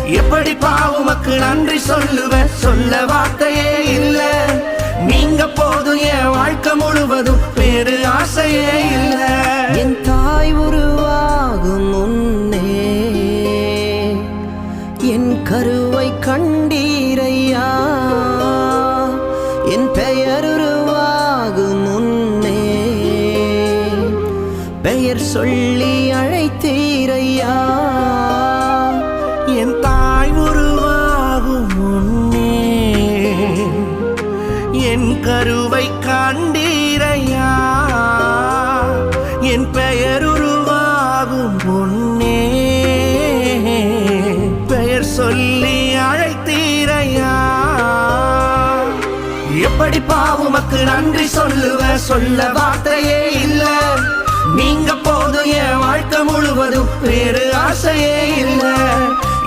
எப்படி பாவுமக்கு நன்றி சொல்லுவேன், சொல்ல வார்த்தையே இல்ல. நீங்க போதும் என் வாழ்க்கை முழுவதும் வேறு ஆசையே இல்ல. என் தாய் உருவாகும் முன்னே என் கருவை கண்டீரையா, என் பெயர் உருவாகும் முன்னே பெயர் சொல்லி அழைத்தீரையா. என் தாய் உருவாகும் முன்னே என் கருவை கண்டீரையா, என் பெயர் உருவாகும் முன்னே பெயர் சொல்லி அழைத்தீரையா. எப்படி பாவுமக்கு நன்றி சொல்லுவேன், சொல்ல வார்த்தையே இல்ல. நீங்க போதும் என் வாழ்க்கை முழுவதும் வேறு ஆசையே இல்ல.